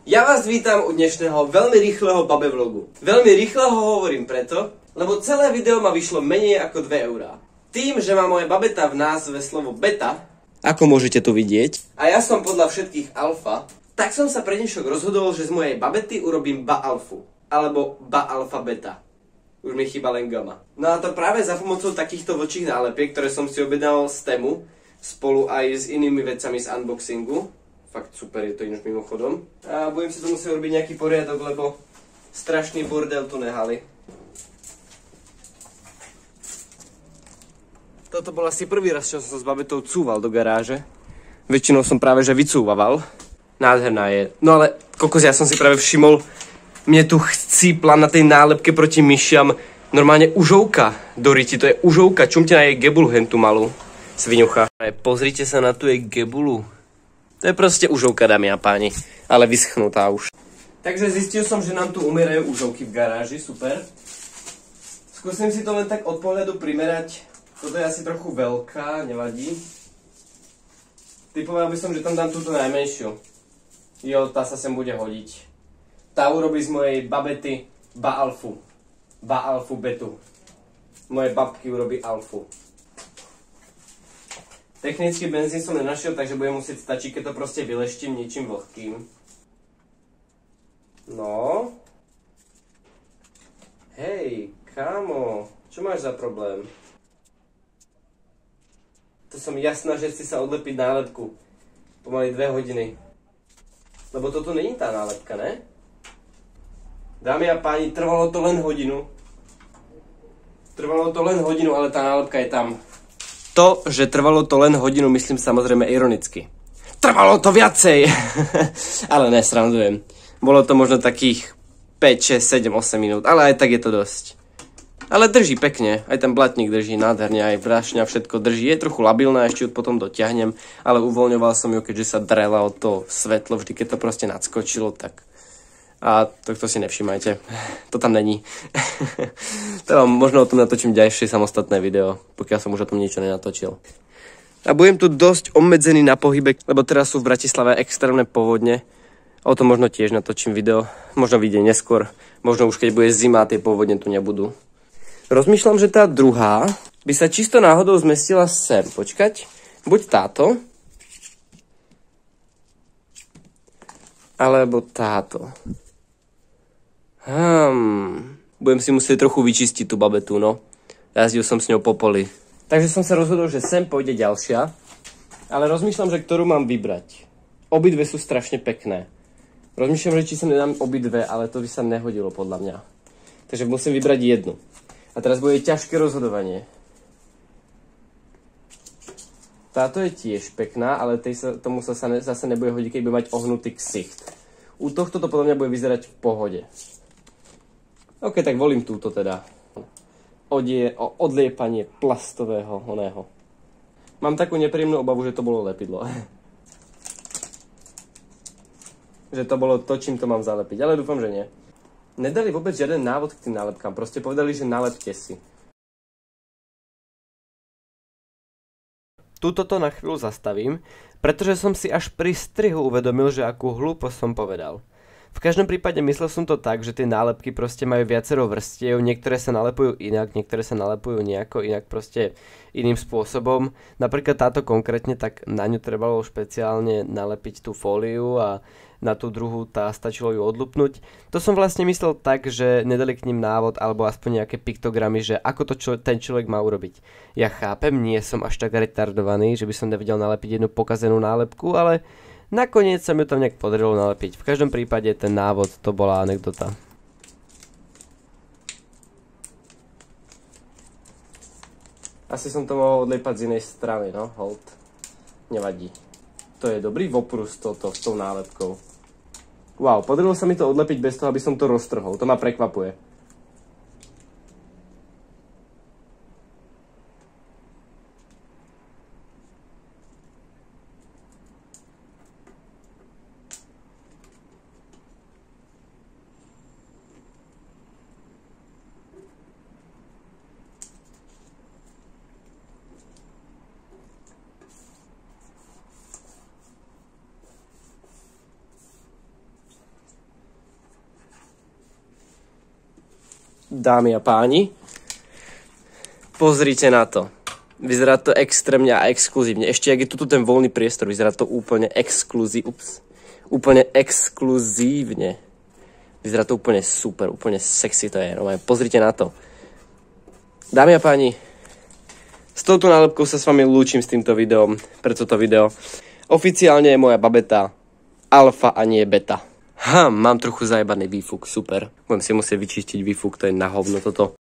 Ja vás vítam u dnešného veľmi rýchleho babe vlogu. Veľmi rýchleho hovorím preto, lebo celé video ma vyšlo menej ako 2 eurá. Tým, že má moja babeta v názve slovo beta, ako môžete tu vidieť, a ja som podľa všetkých alfa, tak som sa pre dnešok rozhodol, že z mojej babety urobím ba-alfu, alebo ba-alfa-beta. Už mi chýba len gamma. No a to práve za pomocou takýchto vlčích nálepiek, ktoré som si objednal z Temu, spolu aj s inými vecami z unboxingu. Fakt super, je to ináč mimochodom. A budem si to musieť robiť nejaký poriadok, lebo strašný bordel tu nehali. Toto bol asi prvý raz, čo som sa s babetou cúval do garáže. Väčšinou som práve že vycúvaval. Nádherná je. No ale kokos, ja som si práve všimol, mne tu chcípla na tej nálepke proti myšiam normálne užovka. Doriti, to je užovka. Čumte na jej gebulu hentu malú. Sviňucha. Pozrite sa na tú jej gebulu. To je proste užovka, dámy a páni, ale vyschnutá už. Takže zistil som, že nám tu umierajú užovky v garáži, super. Skúsim si to len tak od pohľadu primerať. Toto je asi trochu veľká, nevadí. Typoval by som, že tam dám túto najmenšiu. Jo, tá sa sem bude hodiť. Tá urobí z mojej babety ba-alfu. Ba-alfu betu. Moje babky urobí alfu. Technicky benzín som nenašiel, takže budem musieť stačiť, keď to proste vyleštím ničím vlhkým. No. Hej, kámo, čo máš za problém? To som jasná, že si sa odlepiť nálepku. Pomaly 2 hodiny. Lebo toto není tá nálepka, ne? Dámy a páni, trvalo to len hodinu. Trvalo to len hodinu, ale tá nálepka je tam. To, že trvalo to len hodinu, myslím samozrejme ironicky. Trvalo to viacej! Ale nesrandujem. Bolo to možno takých 5, 6, 7, 8 minút, ale aj tak je to dosť. Ale drží pekne, aj ten blatník drží nádherne, aj vrašňa, všetko drží. Je trochu labilná, ešte ju potom dotiahnem, ale uvoľňoval som ju, keďže sa drela o to svetlo, vždy keď to proste nadskočilo, tak... A to si nevšimajte, to tam není. To vám možno o tom natočím ďalšie samostatné video, pokiaľ som už o tom niečo nenatočil. A budem tu dosť obmedzený na pohybe, lebo teraz sú v Bratislave extrémne povodne. O tom možno tiež natočím video, možno vyjde neskôr, možno už keď bude zima, tie povodne tu nebudú. Rozmýšľam, že tá druhá by sa čisto náhodou zmestila sem. Počkať, buď táto, alebo táto. Budem si musieť trochu vyčistiť tú babetu, no. Jazdil som s ňou po poli. Takže som sa rozhodol, že sem pôjde ďalšia. Ale rozmýšľam, že ktorú mám vybrať. Obidve sú strašne pekné. Rozmýšľam, že či sa nedám obidve, ale to by sa nehodilo podľa mňa. Takže musím vybrať jednu. A teraz bude ťažké rozhodovanie. Táto je tiež pekná, ale tomu sa zase nebude hodiť, keď bude mať ohnutý ksicht. U tohto to podľa mňa bude vyzerať v pohode. OK, tak volím túto teda. Odliepanie plastového oného. Mám takú nepríjemnú obavu, že to bolo lepidlo. Že to bolo to, čím to mám zalepiť, ale dúfam, že nie. Nedali vôbec žiaden návod k tým nálepkám, proste povedali, že nalepte si. Túto to na chvíľu zastavím, pretože som si až pri strihu uvedomil, že akú hlúposť som povedal. V každom prípade myslel som to tak, že tie nálepky proste majú viacero vrstiev, niektoré sa nalepujú inak, niektoré sa nalepujú nejako inak, proste iným spôsobom. Napríklad táto konkrétne, tak na ňu trebalo špeciálne nalepiť tú fóliu a na tú druhú stačilo ju odlupnúť. To som vlastne myslel tak, že nedali k ním návod alebo aspoň nejaké piktogramy, že ako to ten človek má urobiť. Ja chápem, nie som až tak retardovaný, že by som nevedel nalepiť jednu pokazenú nálepku, ale nakoniec sa mi to nejak podarilo nalepiť. V každom prípade ten návod to bola anekdota. Asi som to mohol odliepať z inej strany, no, hold. Nevadí. To je dobrý voprus toto s tou nálepkou. Wow, podarilo sa mi to odlepiť bez toho, aby som to roztrhol. To ma prekvapuje. dámy a páni, pozrite na to. Vyzerá to extrémne a exkluzívne. Ešte, jak je tu ten voľný priestor, vyzerá to úplne exkluzívne. Vyzerá to úplne super, úplne sexy to je. No, pozrite na to. Dámy a páni, s touto nálepkou sa s vami lúčim s týmto videom, pre toto video. Oficiálne je moja babeta alfa a nie beta. Mám trochu zajebaný výfuk, super. Budem si musieť vyčistiť výfuk, to je na hovno toto.